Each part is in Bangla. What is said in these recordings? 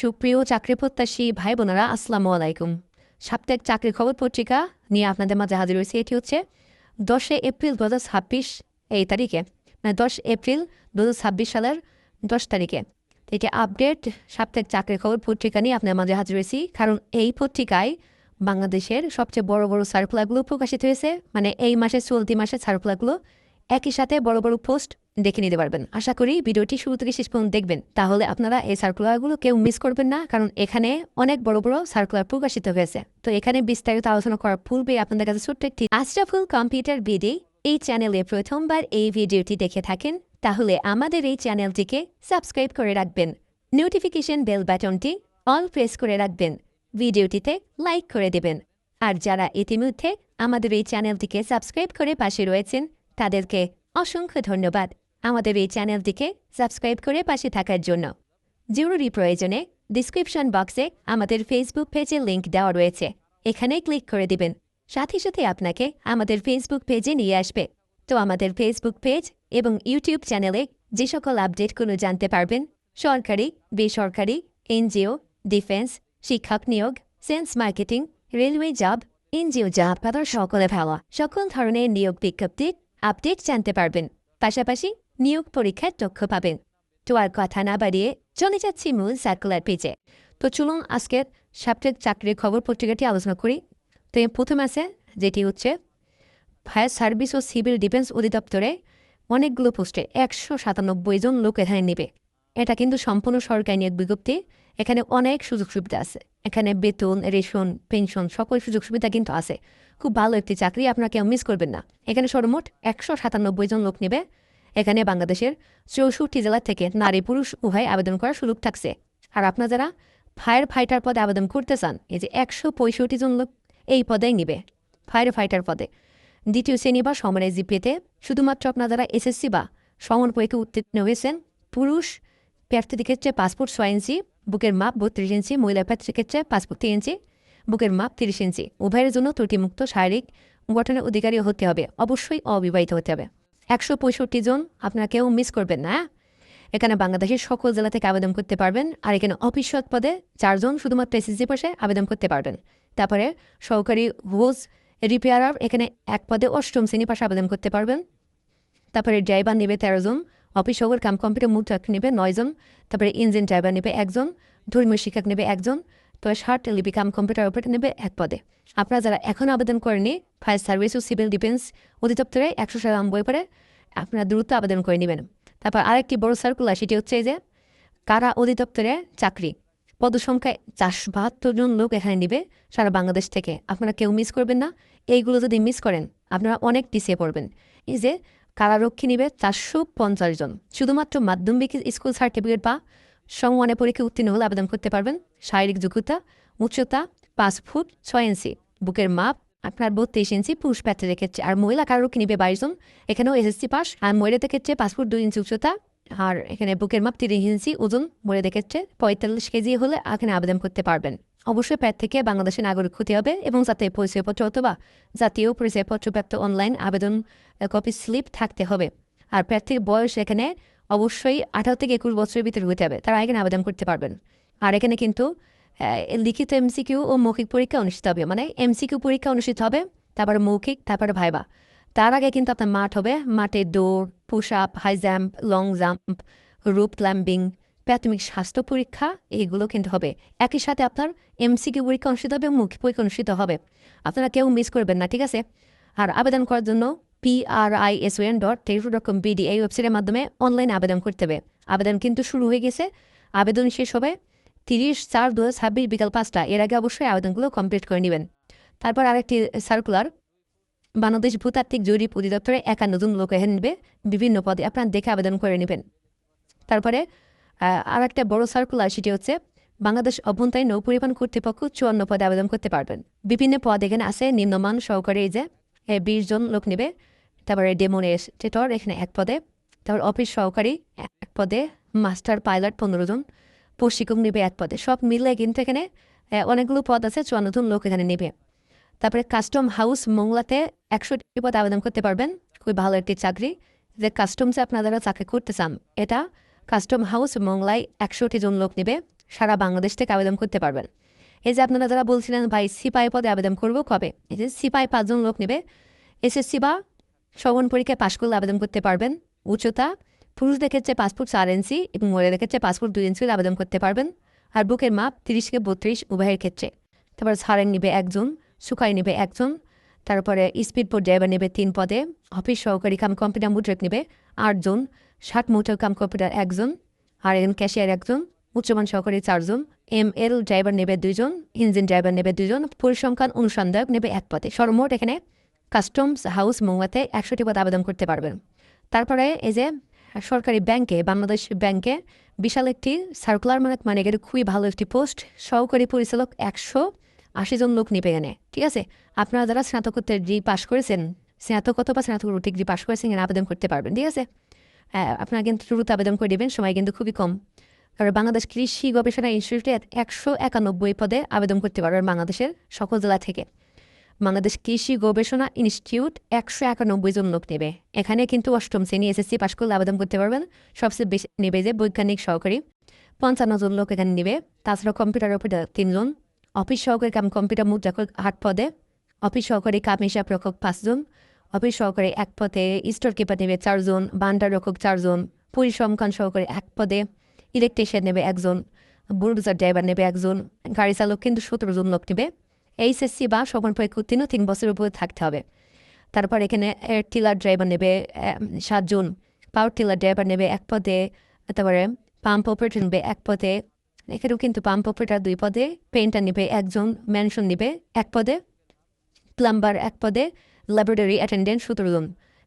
সুপ্রিয় চাকরি প্রত্যাশী ভাই বোনেরা, আসসালামু আলাইকুম। সাপ্তাহিক চাকরির খবর পত্রিকা নিয়ে আপনাদের মাঝে হাজির হয়েছে। এটি হচ্ছে 10 এপ্রিল 2026 এই তারিখে, মানে 10 এপ্রিল 2026 সালের 10 তারিখে। এটি আপডেট সাপ্তাহিক চাকরির খবর পত্রিকা নিয়ে আপনার মাঝে হাজির হয়েছি, কারণ এই পত্রিকায় বাংলাদেশের সবচেয়ে বড় বড় সার্কুলারগুলো প্রকাশিত হয়েছে। মানে এই মাসে চলতি মাসের সার্কুলারগুলো একই সাথে বড় বড় পোস্ট দেখে নিতে পারবেন। আশা করি ভিডিওটি শুরু থেকে শেষ পর্যন্ত দেখবেন, তাহলে আপনারা এই সার্কুলারগুলো কেউ মিস করবেন না, কারণ এখানে অনেক বড় বড় সার্কুলার প্রকাশিত হয়েছে। তো এখানে বিস্তারিত আলোচনা করার পূর্বে আপনাদের কাছে ছোট্ট একটি আশরাফুল কম্পিউটার বিডি এই চ্যানেলে প্রথমবার এই ভিডিওটি দেখে থাকেন, তাহলে আমাদের এই চ্যানেলটিকে সাবস্ক্রাইব করে রাখবেন, নোটিফিকেশন বেল বাটনটি অল প্রেস করে রাখবেন, ভিডিওটিতে লাইক করে দেবেন। আর যারা ইতিমধ্যে আমাদের এই চ্যানেলটিকে সাবস্ক্রাইব করে পাশে রয়েছেন তাদেরকে অসংখ্য ধন্যবাদ আমাদের এই চ্যানেলটিকে সাবস্ক্রাইব করে পাশে থাকার জন্য। জরুরি প্রয়োজনে ডিসক্রিপশন বক্সে আমাদের ফেসবুক পেজের লিঙ্ক দেওয়া রয়েছে, এখানে ক্লিক করে দিবেন। সাথে সাথে আপনাকে আমাদের ফেসবুক পেজে নিয়ে আসবে। তো আমাদের ফেসবুক পেজ এবং ইউটিউব চ্যানেলে যে সকল আপডেটগুলো জানতে পারবেন, সরকারি, বেসরকারি, এনজিও, ডিফেন্স, শিক্ষক নিয়োগ, sales marketing, railway job, NGO job, other সকলে ভালো সকল ধরনের নিয়োগ বিজ্ঞপ্তির আপডেট জানতে পারবেন। পাশাপাশি নিয়োগ পরীক্ষার তথ্য পাবেন। তো আর কথা না বাড়িয়ে চলে যাচ্ছি মূল সার্কুলার পেজে। তো চলুন আজকের সাপ্তাহিক চাকরির খবর পত্রিকাটি আলোচনা করি। তো প্রথম আছে যেটি হচ্ছে ফায়ার সার্ভিস ও সিভিল ডিফেন্স অধিদপ্তরে অনেকগুলো পোস্টে 197 জন লোক এখানে নেবে। এটা কিন্তু সম্পূর্ণ সরকারি নিয়োগ বিজ্ঞপ্তি। এখানে অনেক সুযোগ সুবিধা আছে, এখানে বেতন, রেশন, পেনশন সকল সুযোগ সুবিধা কিন্তু আছে। খুব ভালো একটি চাকরি, আপনারা কেউ মিস করবেন না। এখানে সর্বমোট 197 জন লোক নেবে। এখানে বাংলাদেশের 64 জেলা থেকে নারী পুরুষ উভয় আবেদন করার সুযোগ থাকছে। আর আপনারা যারা ফায়ার ফাইটার পদে আবেদন করতে চান, এই যে 165 জন লোক এই পদেই নিবে, ফায়ার ফাইটার পদে। দ্বিতীয় শ্রেণী বা সমানের জিপিএতে শুধুমাত্র আপনারা যারা এসএসসি বা সমান পরীক্ষা উত্তীর্ণ হয়েছেন, পুরুষ প্রার্থীদের ক্ষেত্রে পাসপোর্ট 6 ইঞ্চি, বুকের মাপ 32 ইঞ্চি, মহিলা প্রার্থীর ক্ষেত্রে পাসপোর্ট 3 ইঞ্চি, বুকের মাপ 30 ইঞ্চি। উভয়ের জন্য ত্রুটিমুক্ত শারীরিক গঠনের অধিকারী হতে হবে, অবশ্যই অবিবাহিত হতে হবে। 165 জন, আপনারা কেউ মিস করবেন না। এখানে বাংলাদেশের সকল জেলা থেকে আবেদন করতে পারবেন। আর এখানে অফিসত পদে 4 জন শুধুমাত্র এসএসসি পাশে আবেদন করতে পারবেন। তারপরে সহকারী হোজ রিপেয়ারার এখানে এক পদে 8ম শ্রেণী পাশে আবেদন করতে পারবেন। তারপরে ড্রাইভার নেবে 13 জন, অফিস সহকারী কাম কম্পিউটার মুদ্রাক নেবে 9 জন, তারপরে ইঞ্জিন ড্রাইভার নেবে 1 জন, ধর্মীয় শিক্ষক নেবে 1 জন, তো শার্ট লিপি কাম কম্পিউটার অপারেটর নেবে 1 পদে। আপনারা যারা এখন আবেদন করেনি ফায়ার সার্ভিস ও সিভিল ডিফেন্স অধিদপ্তরে 197 পরে আপনারা দ্রুত আবেদন করে নেবেন। তারপর আরেকটি বড় সার্কুলার, সেটি হচ্ছে যে কারা অধিদপ্তরে চাকরি পদসংখ্যায় 472 জন লোক এখানে নেবে সারা বাংলাদেশ থেকে। আপনারা কেউ মিস করবেন না। এইগুলো যদি মিস করেন আপনারা অনেক পিছিয়ে পড়বেন। এই যে কারারক্ষী নেবে 450 জন, শুধুমাত্র মাধ্যমিক স্কুল সার্টিফিকেট বা সমমানের পরীক্ষা উত্তীর্ণ হলে আবেদন করতে পারবেন। শারীরিক যোগ্যতা উচ্চতা 5 ফুট 6 ইঞ্চি, বুকের মাপ আপনার 32 ইঞ্চি পুরুষ প্রার্থীদের ক্ষেত্রে। আর মহিলা কারারক্ষী নেবে 22 জন, এখানেও এসএসসি পাস। আর মহিলাদের ক্ষেত্রে 5 ফুট 2 ইঞ্চি উচ্চতা, আর এখানে বুকের মাপ 30 ইঞ্চি, ওজন মহিলাদের ক্ষেত্রে 45 কেজি হলে এখানে আবেদন করতে পারবেন। অবশ্যই প্রার্থীকে বাংলাদেশের নাগরিক হতে হবে এবং যাতে পরিচয়পত্র অথবা জাতীয় পরিচয়পত্রপ্রাপ্ত অনলাইন আবেদন কপি স্লিপ থাকতে হবে। আর প্রার্থীর বয়স এখানে অবশ্যই 18 থেকে 21 বছরের ভিতরে হতে হবে, তারা এখানে আবেদন করতে পারবেন। আর এখানে কিন্তু লিখিত এমসিকিউ ও মৌখিক পরীক্ষা অনুষ্ঠিত হবে, মানে এমসিকিউ পরীক্ষা অনুষ্ঠিত হবে, তারপরে মৌখিক, তারপরে ভাইবা। তার আগে কিন্তু আপনার মাঠ হবে, মাঠে দৌড়, push up, high jump, long jump, rope climbing, প্রাথমিক স্বাস্থ্য পরীক্ষা, এইগুলো কিন্তু হবে। একই সাথে আপনার এমসিকিউ পরীক্ষা অনুষ্ঠিত হবে, মৌখিক পরীক্ষা অনুষ্ঠিত হবে। আপনারা কেউ মিস করবেন না, ঠিক আছে? আর আবেদন করার জন্য PRISON.TELFU.com.BD এই ওয়েবসাইটের মাধ্যমে অনলাইন আবেদন করতে হবে। আবেদন কিন্তু শুরু হয়ে গেছে, আবেদন শেষ হবে 30/4/2026 বিকাল 5টা। এর আগে অবশ্যই আবেদনগুলো কমপ্লিট করে নেবেন। তারপর আরেকটি সার্কুলার, বাংলাদেশ ভূতাত্ত্বিক জরিপ অধিদপ্তরে 51 জন লোক এখানে নেবে বিভিন্ন পদে, আপনারা দেখে আবেদন করে নেবেন। তারপরে আর একটা বড় সার্কুলার, সেটি হচ্ছে বাংলাদেশ অভ্যন্তরীণ নৌ পরিবহন কর্তৃপক্ষ 54 পদে আবেদন করতে পারবেন। বিভিন্ন পদ এখানে আছে, নিম্নমান সহকারী এই যে 20 জন লোক নেবে। তারপরে ডেমোনেস্ট্রেটর এখানে 1 পদে, তারপর অফিস সহকারী 1 পদে, মাস্টার পাইলট 15 জন, প্রশিক্ষক নেবে 1 পদে। সব মিলে কিন্তু এখানে অনেকগুলো পদ আছে, 54 জন লোক এখানে নেবে। তারপরে কাস্টম হাউস মোংলাতে 100টি পদে আবেদন করতে পারবেন। খুবই ভালো একটি চাকরি, যে কাস্টমসে আপনারা যারা চাকরি করতে চান, এটা কাস্টম হাউস মোংলায় 100টি জন লোক নেবে। সারা বাংলাদেশ থেকে আবেদন করতে পারবেন। এই যে আপনারা যারা বলছিলেন ভাই সিপাহী পদে আবেদন করবো কবে, এই যে সিপাহী 5 জন লোক নেবে। এসএসসি বা সমান পরীক্ষায় পাশ করলে আবেদন করতে পারবেন। উচ্চতা পুরুষদের ক্ষেত্রে 5 ফুট 4 ইঞ্চি এবং মহিলাদের ক্ষেত্রে 5 ফুট 2 ইঞ্চি আবেদন করতে পারবেন। আর বুকের মাপ 30 থেকে 32 উভয়ের ক্ষেত্রে। তারপর সারেন নেবে 1 জন, সুখাই নেবে 1 জন, তারপরে স্পিড বোট ড্রাইভার নেবে 3 পদে, অফিস সহকারী কাম কম্পিউটার মুদ্রক নেবে 8 জন, 60 মোটর কাম কম্পিউটার 1 জন, আর একজন ক্যাশিয়ার 1 জন, উচ্চমান সহকারী 4 জন, ML ড্রাইভার নেবে 2 জন, ইঞ্জিন ড্রাইভার নেবে 2 জন, পরিসংখ্যান অনুসন্ধায়ক নেবে 1 পদে। সর্বমোট এখানে কাস্টমস হাউস মৌয়াতে 100টি পদে আবেদন করতে পারবেন। তারপরে এই যে সরকারি ব্যাংকে, বাংলাদেশ ব্যাংকে বিশাল একটি সার্কুলার মানে এটা খুবই ভালো একটি পোস্ট। সহকারী পরিচালক 180 জন লোক নিবে এখানে, ঠিক আছে। আপনারা যারা স্নাতকোত্তর ডিগ্রি পাশ করেছেন, স্নাতকোত্তর বা স্নাতকোত্তর ডিগ্রি পাশ করেছেন, এখানে আবেদন করতে পারবেন, ঠিক আছে। আপনারা কিন্তু দ্রুত আবেদন করে দেবেন, সময় কিন্তু খুবই কম। কারণ বাংলাদেশ কৃষি গবেষণা ইনস্টিটিউটে 191 পদে আবেদন করতে পারবেন বাংলাদেশের সকল জেলা থেকে। বাংলাদেশ কৃষি গবেষণা ইনস্টিটিউট 191 জন লোক নেবে। এখানে কিন্তু 8ম শ্রেণী এসএসসি পাশ করলে আবেদন করতে পারবেন। সবচেয়ে বেশি নেবে যে বৈজ্ঞানিক সহকারী, 55 জন লোক এখানে নেবে। তাছাড়া কম্পিউটার অপারেটর 3 জন, অফিস সহকারী কাম কম্পিউটার মুদ্রাক্ষর 8 পদে, অফিস সহকারী কাম হিসাব রক্ষক 5 জন, অফিস সহকারী 1 পদে, স্টোর কিপার নেবে 4 জন, বান্ডার রক্ষক 4 জন, পরিসংখ্যান সহকারী 1 পদে, ইলেকট্রিশিয়ান নেবে 1 জন, বুলডোজার ড্রাইভার নেবে 1 জন, গাড়ি চালক কিন্তু 17 জন লোক নেবে। এইচএসসি বা সমান পরীক্ষা উত্তীর্ণ 3 বছরের উপরে থাকতে হবে। তারপর এখানে টিলার ড্রাইভার নেবে 7 জন, পাওয়ার টিলার ড্রাইভার নেবে 1 পদে, তারপরে পাম্প অপারেটর নেবে 1 পদে, এখানেও কিন্তু পাম্প অপারেটর 2 পদে, পেইন্টার নেবে 1 জন, ম্যানশন নেবে 1 পদে, প্লাম্বার 1 পদে, ল্যাবরেটরি অ্যাটেন্ডেন্ট 17 জন।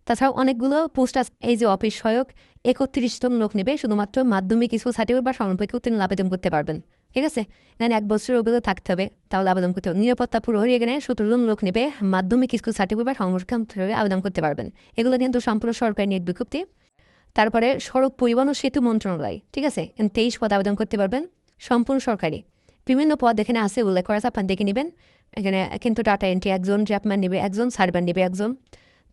তাছাড়াও অনেকগুলো পোস্ট আছে। এই যে অফিস সহায়ক 31 জন লোক নেবে, শুধুমাত্র মাধ্যমিক স্কুল সার্টিফিকেট বা সমান পরীক্ষা উত্তীর্ণ আবেদন করতে পারবেন, ঠিক আছে। এখানে 1 বছরের অভিজ্ঞতা থাকতে হবে, তাহলে আবেদন করতে হবে। নিরাপত্তা প্রহরী এখানে 17 জন লোক নেবে, মাধ্যমিক স্কুল সার্টিফিকেট বা সমান পরীক্ষা আবেদন করতে পারবেন। এগুলো কিন্তু সম্পূর্ণ সরকারি নিয়োগ বিজ্ঞপ্তি। তারপরে সড়ক পরিবহন ও সেতু মন্ত্রণালয়, ঠিক আছে, 23 পদ আবেদন করতে পারবেন, সম্পূর্ণ সরকারি। বিভিন্ন পদ এখানে আছে, উল্লেখ করা আছে, আপনার দেখে নেবেন। এখানে কিন্তু ডাটা এন্ট্রি 1 জন, ড্রাফটম্যান নেবে 1 জন, সার্ভার নেবে 1 জন,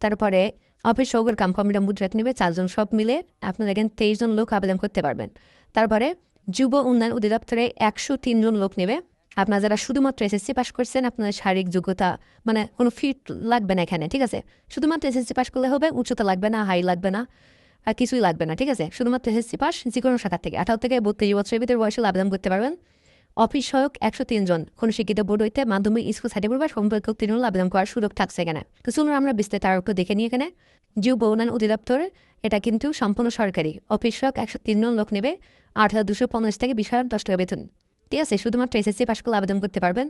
তারপরে অফিস সহকারী কাম কম্পিউটার মুদ্রাক নেবে 4 জন। সব মিলে আপনারা এখানে 23 জন লোক আবেদন করতে পারবেন। তারপরে যুব উন্নয়ন অধিদপ্তরে 103 জন লোক নেবে। আপনারা যারা শুধুমাত্র এসএসসি পাশ করছেন, আপনাদের শারীরিক যোগ্যতা মানে কোনো ফিট লাগবে না এখানে, ঠিক আছে। শুধুমাত্র এসএসসি পাশ করলে হবে, উচ্চতা লাগবে না, হাই লাগবে না, আর কিছুই লাগবে না, ঠিক আছে। শুধুমাত্র এসএসসি পাস, যে কোনো শাখা থেকে 18 থেকে 32 বছরের ভিতরে বয়সে আবেদন করতে পারবেন। অফিস সহায়ক 103 জন, কোনো শিক্ষিত বোর্ড হইতে মাধ্যমিক স্কুল সার্টিফিকেট বা সমান পরীক্ষা উত্তীর্ণ আবেদন করার সুযোগ থাকছে এখানে। তো চলুন আমরা বিস্তারিত আর একটু দেখে নিই। এখানে যুব উন্নয়ন অধিদপ্তর, এটা কিন্তু সম্পূর্ণ সরকারি। অফিস সহায়ক 103 জন লোক নেবে, 8,250 থেকে 20,010 টাকা বেতন, ঠিক আছে। শুধুমাত্র এসএসসি পাশ করলে আবেদন করতে পারবেন।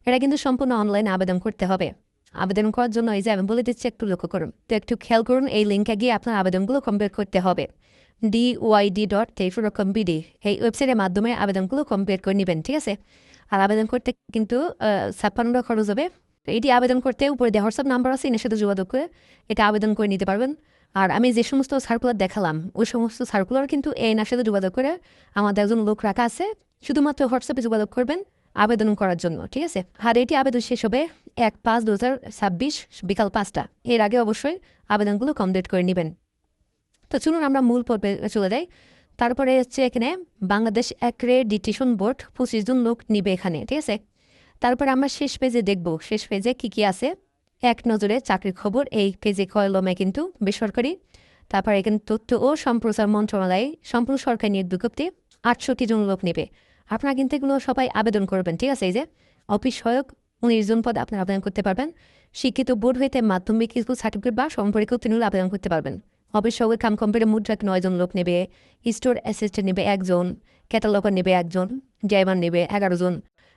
এটা কিন্তু সম্পূর্ণ অনলাইনে আবেদন করতে হবে। আবেদন করার জন্য এই যে আমি বলে দিচ্ছি, একটু লক্ষ্য করুন, তো একটু খেয়াল করুন। এই লিঙ্কে গিয়ে আপনার abedanগুলো কমপ্লিট করতে হবে। dyd.teifu.com.bd এই ওয়েবসাইটের মাধ্যমে আবেদনগুলো কমপ্লিট করে নেবেন, ঠিক আছে। আর আবেদন করতে কিন্তু 56 টাকা খরচ হবে। এটি আবেদন করতে উপরে দেওয়া হোয়াটসঅ্যাপ নাম্বার আছে, এর সাথে যোগাযোগ করে এটা আবেদন করে নিতে পারবেন। আর আমি যে সমস্ত সার্কুলার দেখালাম, ওই সমস্ত সার্কুলার কিন্তু এনার সাথে যোগাযোগ করে আমাদের একজন লোক রাখা আছে, শুধুমাত্র হোয়াটসঅ্যাপে যোগাযোগ করবেন আবেদন করার জন্য, ঠিক আছে। আর এটি আবেদন শেষ হবে 1/5/2026 বিকাল 5টা। এর আগে অবশ্যই আবেদনগুলো কমপ্লিট করে নেবেন। তো চলুন আমরা মূল পর্বে চলে যাই। তারপরে হচ্ছে এখানে বাংলাদেশ অ্যাক্রেডিটেশন বোর্ড 25 জন লোক নিবে এখানে, ঠিক আছে। তারপরে আমরা শেষ পেজে দেখব, শেষ পেজে কি আছে। এক নজরে চাকরির খবর, এই পেজে কলমে কিন্তু বেসরকারি। তারপরে এখানে তথ্য ও সম্প্রচার মন্ত্রণালয় সম্পূর্ণ সরকারি নিয়োগ বিজ্ঞপ্তি, 68 জন লোক নেবে। আপনারা কিন্তু এগুলো সবাই আবেদন করবেন, ঠিক আছে। এই যে অফিস সহায়ক 19 জন পদ আপনারা আবেদন করতে পারবেন। শিক্ষিত বোর্ড হইতে মাধ্যমিক স্কুল সার্টিফিকেট বা সমপরীক্ষা উত্তীর্ণ আবেদন করতে পারবেন। অফিস সহায়ক কাম কম্পিউটার মুদ্রাক 9 জন লোক নেবে, স্টোর অ্যাসিস্ট্যান্ট নেবে 1 জন, ক্যাটালগার নেবে 1 জন, ড্রাইভার নেবে 11 জন,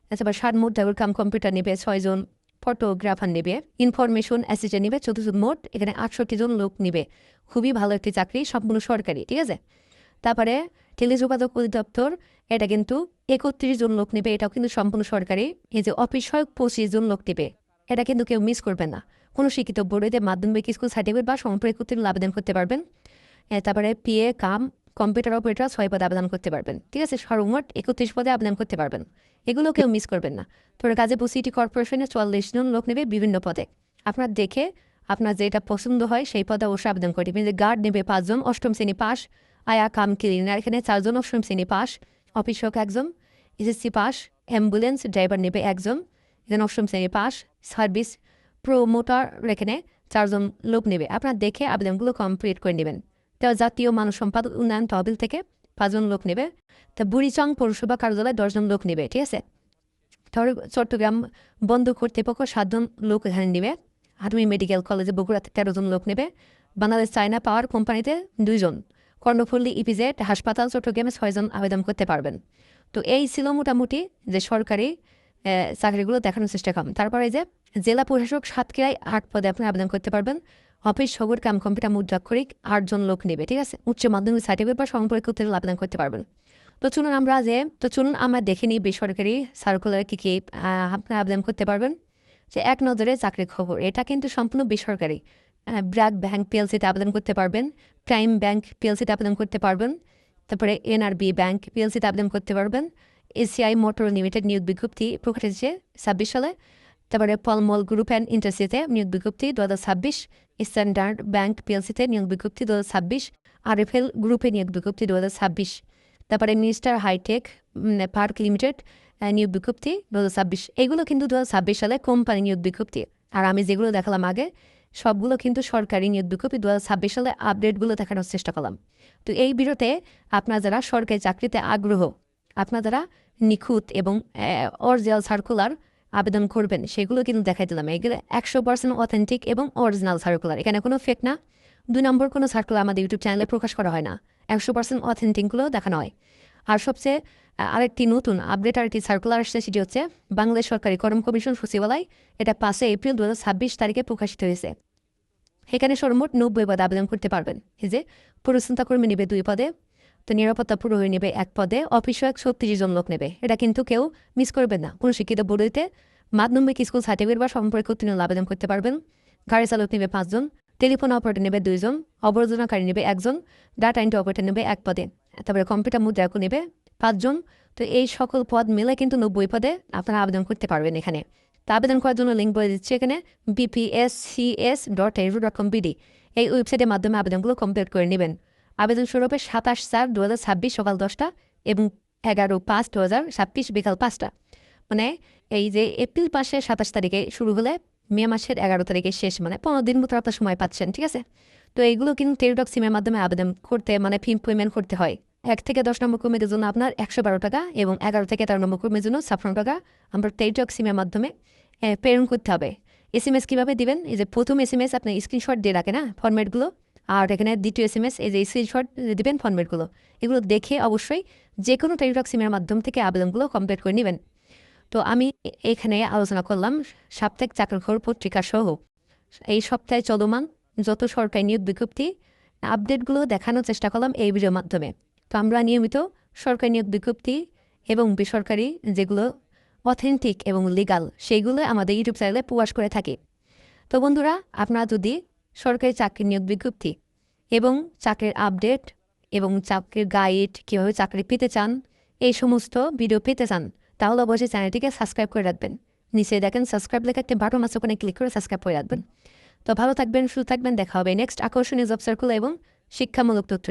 তারপর 60 মুদ্রাক কাম কম্পিউটার নেবে 6 জন, ফটোগ্রাফার নেবে, ইনফরমেশন অ্যাসিস্ট্যান্ট নেবে 14 জন। মোট এখানে 68 জন লোক নেবে। খুবই ভালো একটি চাকরি, সম্পূর্ণ সরকারি, ঠিক আছে। তারপরে টেলিযোগাযোগ অধিদপ্তর, এটা কিন্তু 31 জন লোক নেবে, এটাও কিন্তু সম্পূর্ণ সরকারি। এই যে অফিস সহায়ক 25 জন লোক নেবে, এটা কিন্তু কেউ মিস করবেন না। কোনো শিক্ষিত বোর্ডে মাধ্যমিক স্কুল সার্টিফিকেট বা সমপরীক্ষা উত্তীর্ণ আবেদন করতে পারবেন। তারপরে পিএ কাম কম্পিউটার অপারেটর 6 পদে আবেদন করতে পারবেন, ঠিক আছে। সর্বমোট 31 পদে আবেদন করতে পারবেন, এগুলো কেউ মিস করবেন না। তোর গাজীপুর সিটি কর্পোরেশনে 44 জন লোক নেবে বিভিন্ন পদে। আপনার দেখে আপনার যেটা পছন্দ হয় সেই পদে অবশ্যই আবেদন করে দেবেন। যে গার্ড নেবে 5 জন, 8ম শ্রেণী পাস। আয়া কাম ক্লিনার এখানে 4 জন, 8ম শ্রেণী পাস। অফিস সহায়ক 1 জন, এসএসসি পাস, অ্যাম্বুলেন্স ড্রাইভার নেবে একজন, এখানে অষ্টম শ্রেণী পাস, সার্ভিস প্রোমোটার এখানে 4 জন লোক নেবে। আপনারা দেখে আবেদনগুলো কমপ্লিট করে নেবেন। তো জাতীয় মানব সম্পদ উন্নয়ন তহবিল থেকে 5 জন লোক নেবে। তা বুড়িচং পৌরসভা কার্যালয়ে 10 জন লোক নেবে, ঠিক আছে। চট্টগ্রাম বন্দর কর্তৃপক্ষ 7 জন লোক এখানে নেবে। আর্মি মেডিকেল কলেজে বগুড়াতে 13 জন লোক নেবে। বাংলাদেশ চায়না পাওয়ার কোম্পানিতে 2 জন, কর্ণফুলী ইপিজেড হাসপাতাল চট্টগ্রামে 6 জন আবেদন করতে পারবেন। তো এই ছিল মোটামুটি যে সরকারি চাকরিগুলো দেখানোর চেষ্টা করলাম। তারপরে যে জেলা প্রশাসক সাতক্ষীরায় 8 পদে আপনি আবেদন করতে পারবেন। অফিস সগর কাম কম্পিউটার মুদ্রাক্ষরিক 8 জন লোক নেবে, ঠিক আছে। উচ্চ মাধ্যমিক সার্টিফিকেট বা সমপরীক্ষা উত্তীর্ণ আবেদন করতে পারবেন। তো চলুন আমরা দেখে নিই বেসরকারি সার্কুলারে কী কী আপনারা আবেদন করতে পারবেন। যে এক নজরে চাকরির খবর, এটা কিন্তু সম্পূর্ণ বেসরকারি। ব্র্যাক ব্যাংক পিএলসিতে আবেদন করতে পারবেন, প্রাইম ব্যাংক পিএলসিতে আবেদন করতে পারবেন, তারপরে এনআরবি ব্যাংক পিএলসিতে আবেদন করতে পারবেন। এসিআই মোটর লিমিটেড নিয়োগ বিজ্ঞপ্তি প্রকাশ হয়েছে 26 সালে। তারপরে পলমল গ্রুপ অ্যান্ড ইন্ডাস্ট্রিতে নিয়োগ বিজ্ঞপ্তি 2026, স্ট্যান্ডার্ড ব্যাংক পিএলসিতে নিয়োগ বিজ্ঞপ্তি 2026, আরএফএল গ্রুপে নিয়োগ বিজ্ঞপ্তি 2026। তারপরে মিনিস্টার হাইটেক পার্ক লিমিটেড নিয়োগ বিজ্ঞপ্তি 2026। এগুলো কিন্তু 2026 সালে কোম্পানি নিয়োগ বিজ্ঞপ্তি। আর আমি যেগুলো দেখালাম আগে সবগুলো কিন্তু সরকারি নিয়োগ বিজ্ঞপ্তি 2026 সালে আপডেটগুলো দেখানোর চেষ্টা করলাম। তো এই ভিডিওতে আপনার যারা সরকারি চাকরিতে আগ্রহ, আপনার যারা নিখুঁত এবং অরিজিনাল সার্কুলার আবেদন করবেন সেগুলো কিন্তু দেখাই দিলাম। এগুলো 100% অথেন্টিক এবং অরিজিনাল সার্কুলার, এখানে কোনো ফেক না। 2 নম্বর কোনো সার্কুলার আমাদের ইউটিউব চ্যানেলে প্রকাশ করা হয় না, 100% অথেন্টিকগুলো দেখানো হয়। আর সবচেয়ে আরেকটি নতুন আপডেট আরেকটি সার্কুলার আসছে, সেটি হচ্ছে বাংলাদেশ সরকারি কর্ম কমিশন সচিবালয়, এটা 5 এপ্রিল 2026 তারিখে প্রকাশিত হয়েছে। এখানে সর্বমোট 90 পদে আবেদন করতে পারবেন। এই যে পরিচ্ছন্নতা কর্মী নেবে 2 পদে, তো নিরাপত্তা প্রহরী নেবে 1 পদে, অফিসক 36 জন লোক নেবে। এটা কিন্তু কেউ মিস করবেন না। কোনো শিক্ষিত বোর্ডেতে মাধ্যমিক স্কুল সার্টিফিকেট বা সম্পর্কে উত্তীর্ণ আবেদন করতে পারবেন। গাড়ি চালক নেবে 5 জন, টেলিফোন অপারেটর নেবে 2 জন, অবরোধনাকারী নেবে 1 জন, ডাটা এন্ট্রি অপারেটর নেবে 1 পদে, তারপরে কম্পিউটার মুদ্রাকও নেবে 5 জন। তো এই সকল পদ মিলে কিন্তু 90 পদে আপনারা আবেদন করতে পারবেন এখানে। তো আবেদন করার জন্য লিঙ্ক বলে দিচ্ছি এখানে bpscs.edu.com.bd, এই ওয়েবসাইটের মাধ্যমে আবেদনগুলো কমপ্লিট করে নেবেন। আবেদন শুরু হবে 27/4/2026 সকাল 10টা এবং 11/5/2026 বিকাল 5টা। মানে এই যে এপ্রিল মাসের 27 তারিখে শুরু হলে মে মাসের 11 তারিখে শেষ, মানে 15 দিন মতো আপনার সময় পাচ্ছেন, ঠিক আছে। তো এইগুলো কিন্তু টেলিটক সিমের মাধ্যমে আবেদন করতে মানে ফি পেমেন্ট করতে হয়। 1 থেকে 10 নম্বর কর্মীদের জন্য আপনার 112 টাকা এবং 11 থেকে 13 নম্বর কর্মীর জন্য 56 টাকা আমরা টেলিটক সিমের মাধ্যমে প্রেরণ করতে হবে। SMS কীভাবে দিবেন? এই যে প্রথম SMS আপনার স্ক্রিনশট দিয়ে রাখে না ফরম্যাটগুলো, আর এখানে দ্বিতীয় SMS এই যে স্ক্রিনশট দিবেন ফরম্যাটগুলো, এগুলো দেখে অবশ্যই যে কোনো টেলিটক সিমের মাধ্যম থেকে আবেদনগুলো কমপ্লিট করে নেবেন। তো আমি এখানে আলোচনা করলাম সাপ্তাহিক চাকরির খবর পত্রিকা সহ এই সপ্তাহে চলমান যত সরকারি নিয়োগ বিজ্ঞপ্তি আপডেটগুলো দেখানোর চেষ্টা করলাম এই ভিডিওর মাধ্যমে। তো আমরা নিয়মিত সরকারি নিয়োগ বিজ্ঞপ্তি এবং বেসরকারি যেগুলো অথেন্টিক এবং লিগাল সেইগুলো আমাদের ইউটিউব চ্যানেলে প্রকাশ করে থাকি। তো বন্ধুরা, আপনারা যদি সরকারি চাকরির নিয়োগ বিজ্ঞপ্তি এবং চাকরির আপডেট এবং চাকরির গাইড কীভাবে চাকরি পেতে চান, এই সমস্ত ভিডিও পেতে চান, তাহলে অবশ্যই চ্যানেলটিকে সাবস্ক্রাইব করে রাখবেন। নিচে দেখেন সাবস্ক্রাইব লেখা একটা বাটন আছে, ওখানে ক্লিক করে সাবস্ক্রাইব করে রাখবেন। তো ভালো থাকবেন, সুস্থ থাকবেন, দেখা হবে নেক্সট আকর্ষণীয় জব সার্কুলার এবং শিক্ষামূলক তথ্য।